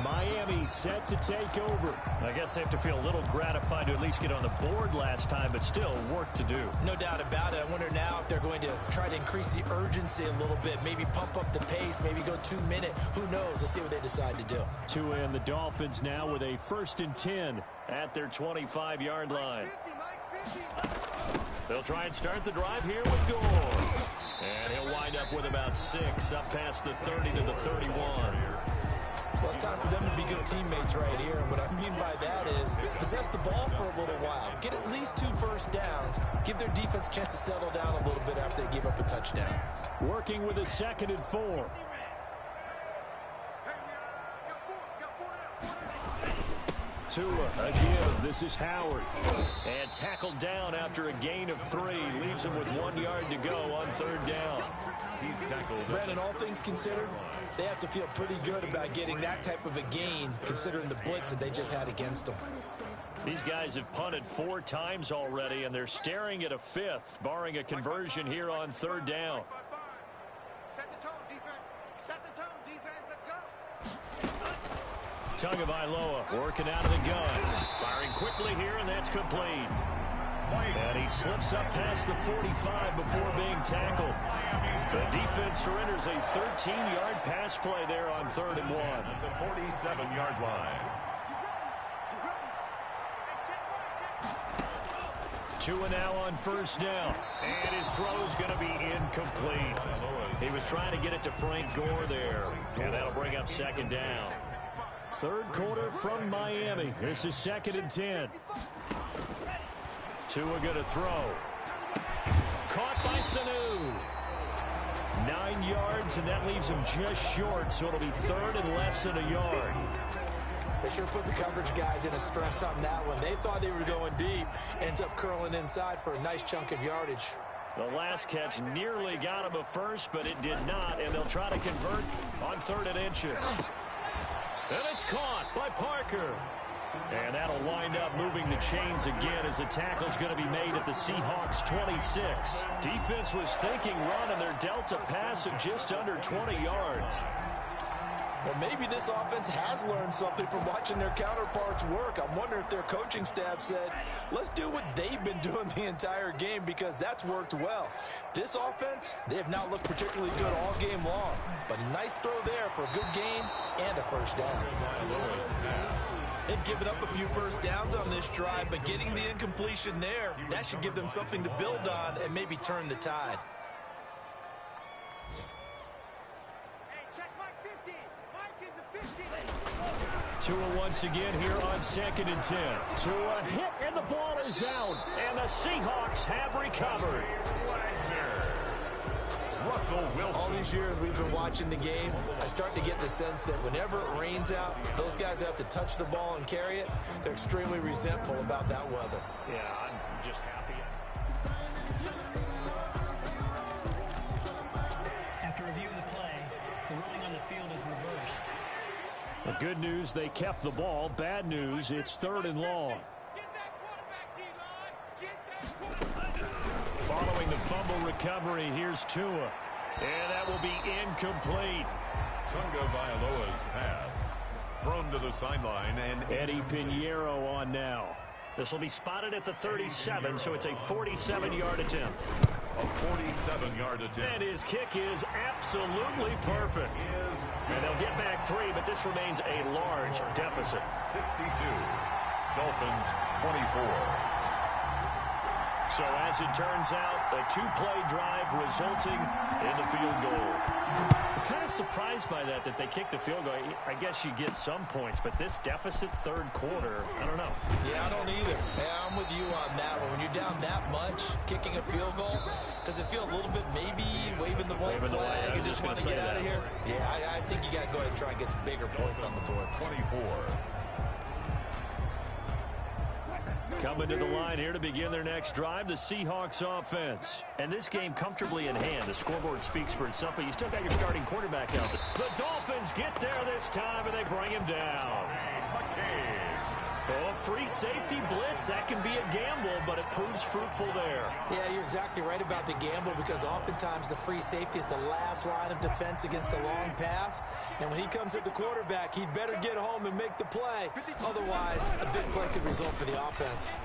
Miami set to take over. I guess they have to feel a little gratified to at least get on the board last time, but still work to do. No doubt about it. I wonder now if they're going to try to increase the urgency a little bit, maybe pump up the pace, maybe go 2-minute. Who knows? Let's see what they decide to do. Tua and the Dolphins now with a 1st and 10 at their 25-yard line. They'll try and start the drive here with Gore. And he'll wind up with about 6 up past the 30 to the 31. Well, it's time for them to be good teammates right here. And what I mean by that is possess the ball for a little while. Get at least 2 first downs. Give their defense a chance to settle down a little bit after they give up a touchdown. Working with a 2nd and 4. Tua again. This is Howard. And tackled down after a gain of 3. Leaves him with 1 yard to go on 3rd down. Brandon, all things considered, they have to feel pretty good about getting that type of a gain, considering the blitz that they just had against them. These guys have punted 4 times already, and they're staring at a 5th, barring a conversion here on 3rd down. Set the tone, defense. Set the tone, defense. Let's go. Tagovailoa working out of the gun. Firing quickly here, and that's complete. And he slips up past the 45 before being tackled. The defense surrenders a 13-yard pass play there on 3rd and 1. At the 47-yard line. Tua now on 1st down. And his throw's going to be incomplete. He was trying to get it to Frank Gore there. And that'll bring up 2nd down. 3rd quarter from Miami. This is 2nd and 10. Tua going to throw. Caught by Sanu. 9 yards, and that leaves him just short, so it'll be 3rd and less than a yard. They sure put the coverage guys in a stress on that one. They thought they were going deep. Ends up curling inside for a nice chunk of yardage. The last catch nearly got him a first, but it did not, and they'll try to convert on 3rd and inches. And it's caught by Parker. And that'll wind up moving the chains again as the tackle's going to be made at the Seahawks 26. Defense was thinking run, and they're dealt a pass of just under 20 yards. Well, maybe this offense has learned something from watching their counterparts work. I'm wondering if their coaching staff said, let's do what they've been doing the entire game, because that's worked well. This offense, they have not looked particularly good all game long. But a nice throw there for a good gain and a 1st down. They've given up a few 1st downs on this drive, but getting the incompletion there, that should give them something to build on and maybe turn the tide. Hey, check Mike 50. Mike is a 50. Tua once again here on 2nd and 10. Tua hit, and the ball is out. And the Seahawks have recovered. Russell Wilson. All these years we've been watching the game, I start to get the sense that whenever it rains out, those guys who have to touch the ball and carry it, they're extremely resentful about that weather. Yeah, I'm just happy. After review of the play, the ruling on the field is reversed. The good news, they kept the ball. Bad news, it's 3rd and long. Following the fumble recovery, here's Tua. And that will be incomplete. Tagovailoa's pass thrown to the sideline, and Eddie Pinheiro on now. This will be spotted at the 37, so it's a 47-yard attempt. a 47-yard attempt. And his kick is absolutely perfect. And they'll get back 3, but this remains a large deficit. 62. Dolphins 24. So as it turns out, a 2-play drive resulting in the field goal. I'm kind of surprised by that they kicked the field goal. I guess you get some points, but this deficit 3rd quarter, I don't know. Yeah, I don't either. Yeah, I'm with you on that one. When you're down that much, kicking a field goal, does it feel a little bit maybe waving the white flag and just want to get out of here? Yeah, I think you got to go ahead and try and get some bigger points on the board. 24. Coming to the line here to begin their next drive, the Seahawks offense. And this game comfortably in hand. The scoreboard speaks for itself, but you still got your starting quarterback out there. The Dolphins get there this time, and they bring him down. Oh, free safety blitz. That can be a gamble, but it proves fruitful there. Yeah, you're exactly right about the gamble, because oftentimes the free safety is the last line of defense against a long pass. And when he comes at the quarterback, he'd better get home and make the play. Otherwise, a big play could result for the offense.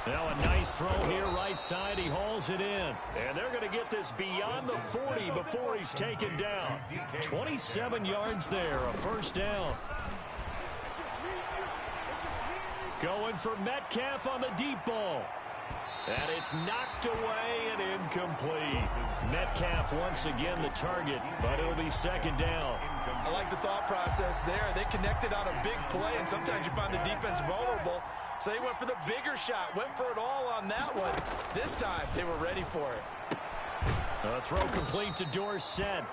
Now a nice throw here right side. He hauls it in. And they're going to get this beyond the 40 before he's taken down. 27 yards there, a first down. Going for Metcalf on the deep ball. And it's knocked away and incomplete. Metcalf once again the target, but it'll be second down. I like the thought process there. They connected on a big play, and sometimes you find the defense vulnerable. So they went for the bigger shot, went for it all on that one. This time, they were ready for it. A throw complete to Dorsett.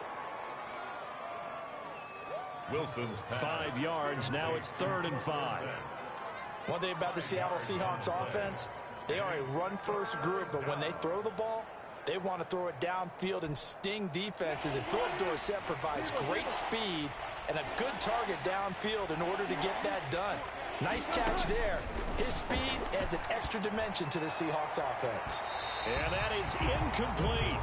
Wilson's pass. 5 yards. Now it's 3rd and 5. One thing about the Seattle Seahawks offense, they are a run-first group, but when they throw the ball, they want to throw it downfield and sting defenses. And Philip Dorsett provides great speed and a good target downfield in order to get that done. Nice catch there. His speed adds an extra dimension to the Seahawks offense. And that is incomplete.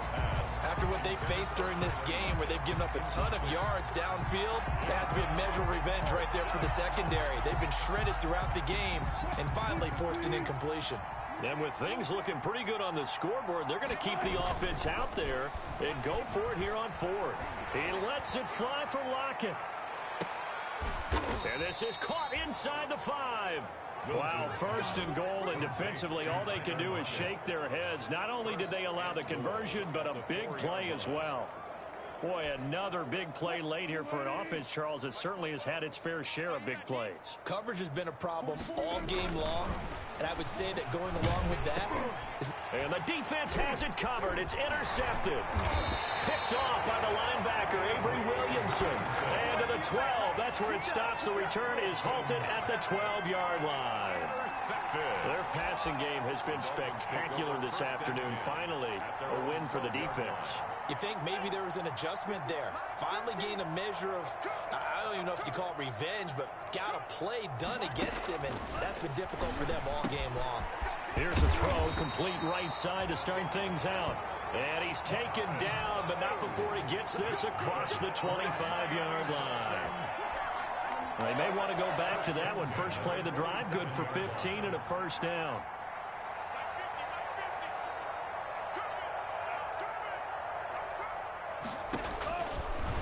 After what they faced during this game, where they've given up a ton of yards downfield, there has to be a measure of revenge right there for the secondary. They've been shredded throughout the game and finally forced an incompletion. And with things looking pretty good on the scoreboard, they're going to keep the offense out there and go for it here on 4th. He lets it fly for Lockett. And this is caught inside the 5. Wow, 1st and goal, and defensively all they can do is shake their heads. Not only did they allow the conversion, but a big play as well. Boy, another big play late here for an offense, Charles, that certainly has had its fair share of big plays. Coverage has been a problem all game long, and I would say that going along with that is... And the defense has it covered. It's intercepted. Picked off by the linebacker, Avery Williamson. And to the 12. That's where it stops. The return is halted at the 12-yard line. Their passing game has been spectacular this afternoon. Finally, a win for the defense. You think maybe there was an adjustment there. Finally gained a measure of, I don't even know if you call it revenge, but got a play done against him, and that's been difficult for them all game long. Here's a throw, complete right side to start things out. And he's taken down, but not before he gets this across the 25-yard line. They may want to go back to that one. First play of the drive, good for 15 and a first down.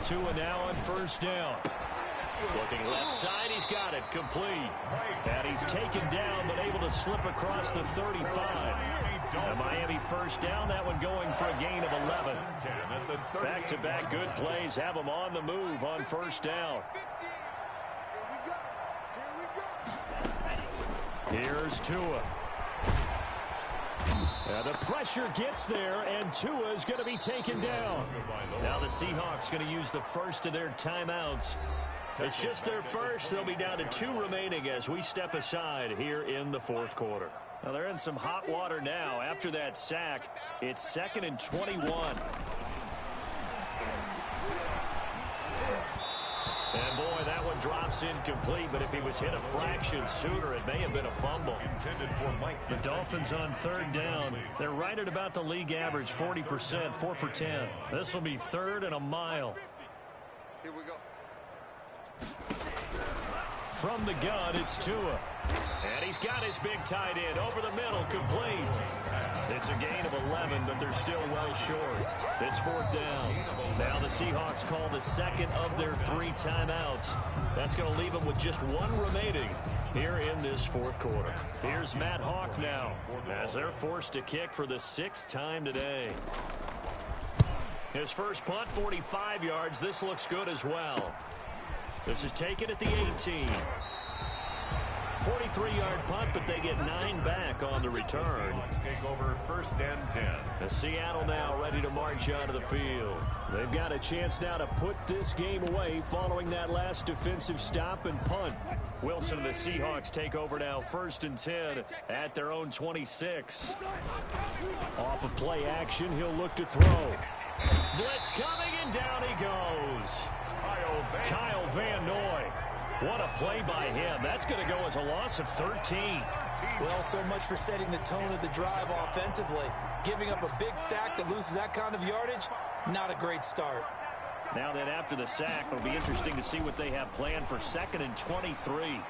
Tua now on first down. Looking left side, he's got it, complete. And he's taken down, but able to slip across the 35. The Miami first down, that one going for a gain of 11. Back-to-back good plays have them on the move on first down. Here's Tua. The pressure gets there, and Tua is going to be taken down. Now the Seahawks going to use the first of their timeouts. It's just their first. They'll be down to 2 remaining as we step aside here in the 4th quarter. Now they're in some hot water now. After that sack, it's 2nd and 21. drops incomplete, but if he was hit a fraction sooner, it may have been a fumble. The Dolphins on third down. They're right at about the league average, 40%, 4 for 10. This will be third and a mile. Here we go. From the gun, it's Tua. And he's got his big tight end over the middle, complete. It's a gain of 11, but they're still well short. It's fourth down. Now the Seahawks call the second of their 3 timeouts. That's going to leave them with just 1 remaining here in this fourth quarter. Here's Matt Hawk now as they're forced to kick for the 6th time today. His first punt, 45 yards. This looks good as well. This is taken at the 18. 43-yard punt, but they get 9 back on the return. Take over first and 10. The Seattle now ready to march out of the field. They've got a chance now to put this game away following that last defensive stop and punt. Wilson and the Seahawks take over now first and 10 at their own 26. Off of play action, he'll look to throw. Blitz coming, and down he goes. Kyle Van Noy. What a play by him. That's going to go as a loss of 13. Well, so much for setting the tone of the drive offensively. Giving up a big sack that loses that kind of yardage, not a great start. Now then, after the sack, it'll be interesting to see what they have planned for 2nd and 23.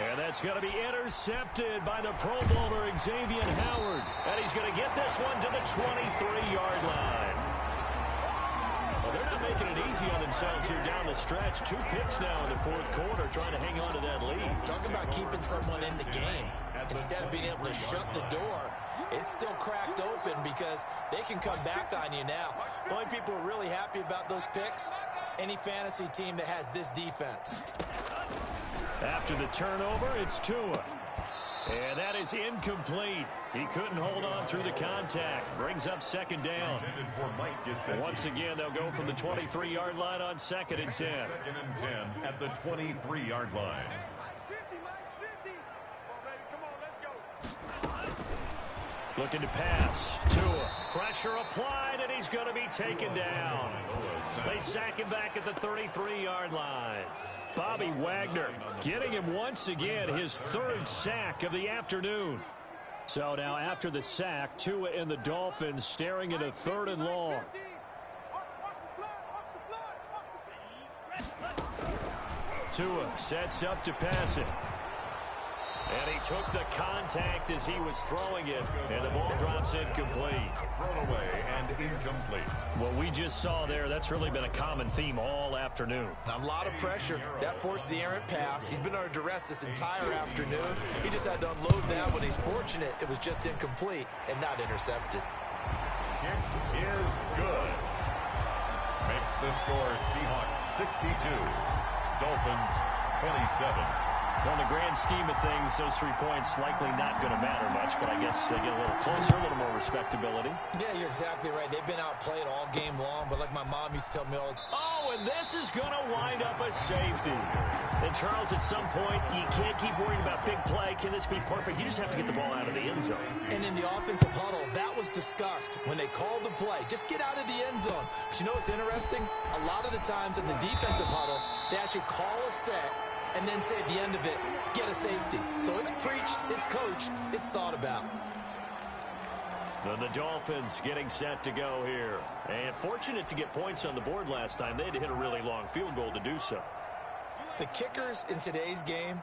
And that's going to be intercepted by the Pro Bowler Xavier Howard. And he's going to get this one to the 23-yard line. Well, they're not making it easy on themselves here down the stretch. 2 picks now in the fourth quarter, trying to hang on to that lead. Talk about keeping someone in the game. Instead of being able to shut the door, it's still cracked open because they can come back on you now. The only people who are really happy about those picks, any fantasy team that has this defense. After the turnover, it's Tua. And that is incomplete. He couldn't hold on through the contact. Brings up 2nd down. Once again, they'll go from the 23-yard line on 2nd and 10. 2nd and 10 at the 23-yard line. Mike's 50. Come on, let's go. Looking to pass. Tua. Pressure applied, and he's going to be taken down. They sack him back at the 33-yard line. Bobby Wagner getting him once again his 3rd sack of the afternoon. So now after the sack, Tua and the Dolphins staring at a 3rd and long. Tua sets up to pass it. And he took the contact as he was throwing it, and the ball drops incomplete. Thrown away and incomplete. What we just saw there, that's really been a common theme all afternoon. A lot of pressure. That forced the errant pass. He's been under duress this entire afternoon. He just had to unload that one. He's fortunate it was just incomplete and not intercepted. Kick is good. Makes the score Seahawks 62. Dolphins 27. Well, in the grand scheme of things, those 3 points likely not going to matter much, but I guess they get a little closer, a little more respectability. Yeah, you're exactly right. They've been outplayed all game long, but like my mom used to tell me all the time. Oh, and this is going to wind up a safety. And, Charles, at some point, you can't keep worrying about big play. Can this be perfect? You just have to get the ball out of the end zone. And in the offensive huddle, that was discussed when they called the play. Just get out of the end zone. But you know what's interesting? A lot of the times in the defensive huddle, they actually call a set and then say at the end of it, get a safety. So it's preached, it's coached, it's thought about. And the Dolphins getting set to go here. And fortunate to get points on the board last time. They had to hit a really long field goal to do so. The kickers in today's game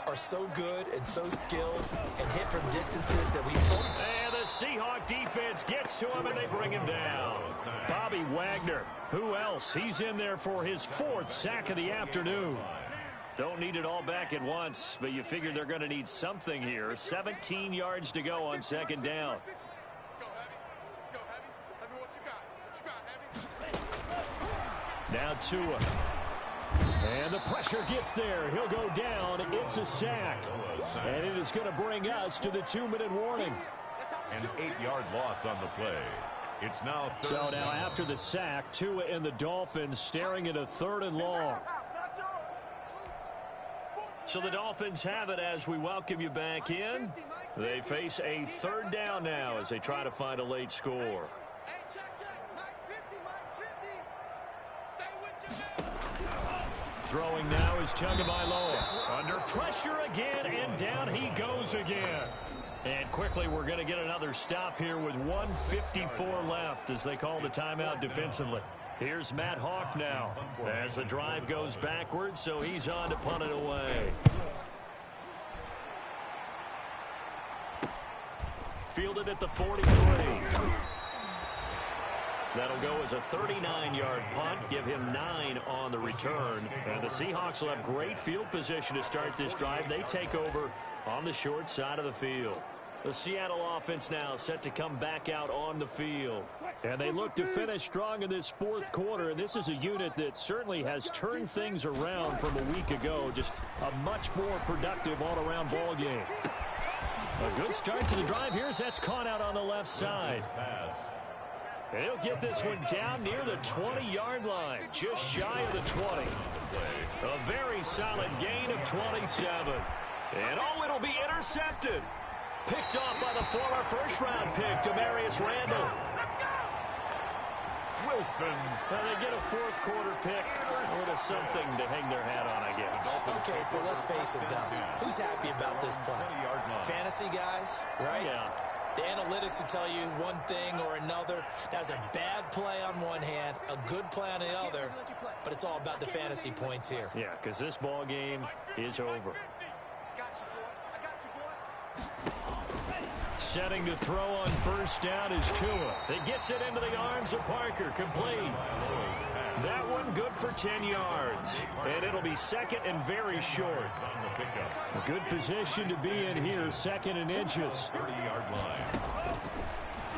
are so good and so skilled and hit from distances that we... And the Seahawk defense gets to him, and they bring him down. Bobby Wagner. Who else? He's in there for his 4th sack of the afternoon. Don't need it all back at once, but you figure they're going to need something here. 17 yards to go on 2nd down. Let's go, Heavy. Let's go, Heavy. Let me what you got. What you got, Heavy? Now Tua. And the pressure gets there. He'll go down. It's a sack. And it is going to bring us to the 2-minute warning. An 8-yard loss on the play. It's now third. So now after the sack, Tua and the Dolphins staring at a 3rd and long. So the Dolphins have it as we welcome you back in. They face a 3rd down now as they try to find a late score. Hey, check. Mike 50, Mike 50. Stay with your man. Throwing now is Tagovailoa. Under pressure again, and down he goes again. And quickly, we're going to get another stop here with 1:54 left as they call the timeout defensively. Here's Matt Hawk now as the drive goes backwards, so he's on to punt it away. Fielded at the 43. That'll go as a 39-yard punt, give him 9 on the return. And the Seahawks will have great field position to start this drive. They take over on the short side of the field. The Seattle offense now set to come back out on the field. And they look to finish strong in this fourth quarter. And this is a unit that certainly has turned things around from a week ago. Just a much more productive all-around ball game. A good start to the drive here as that's caught out on the left side. And he'll get this one down near the 20-yard line, just shy of the 20. A very solid gain of 27. And oh, it'll be intercepted. Picked off by the former first-round pick, Demarius Randall. Wilson. Well, they get a fourth-quarter pick. A little something to hang their hat on, I guess. Okay, so let's face it, though. Who's happy about this play? Fantasy guys, right? Yeah. The analytics will tell you one thing or another. That's a bad play on one hand, a good play on the other, but it's all about the fantasy points here. Yeah, because this ball game is over. Setting to throw on first down is Tua. It gets it into the arms of Parker, complete. That one good for 10 yards. And it'll be second and very short. A good position to be in here, second and inches. 30-yard line.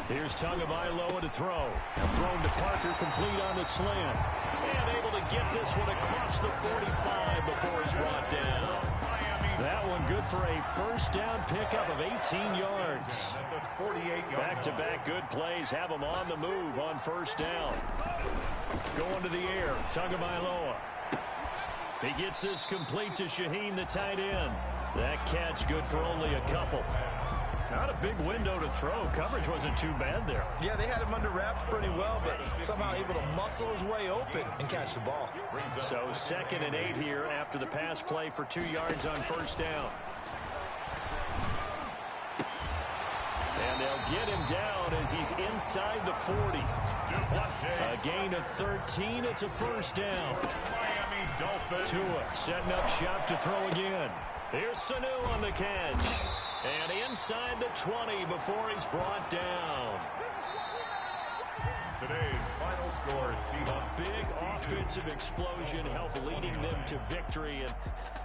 Here's Tagovailoa to throw. Thrown to Parker, complete on the slant. And able to get this one across the 45 before he's brought down. That one good for a first down pickup of 18 yards. Back-to-back good plays have him on the move on first down. Going to the air, Tagovailoa. He gets this complete to Shaheen, the tight end. That catch good for only a couple. Not a big window to throw. Coverage wasn't too bad there. Yeah, they had him under wraps pretty well, but somehow able to muscle his way open and catch the ball. So 2nd and 8 here after the pass play for 2 yards on first down. And they'll get him down as he's inside the 40. A gain of 13. It's a first down. Miami Dolphins. Tua setting up shop to throw again. Here's Sanu on the catch. And inside the 20 before he's brought down. Today's final score, Seahawks. Big offensive explosion helped leading them to victory. And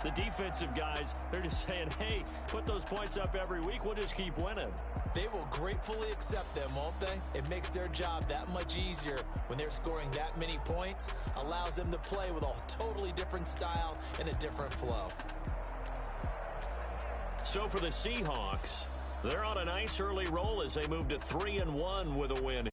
the defensive guys, they're just saying, hey, put those points up every week. We'll just keep winning. They will gratefully accept them, won't they? It makes their job that much easier when they're scoring that many points. Allows them to play with a totally different style and a different flow. So for the Seahawks, they're on a nice early roll as they move to 3-1 with a win.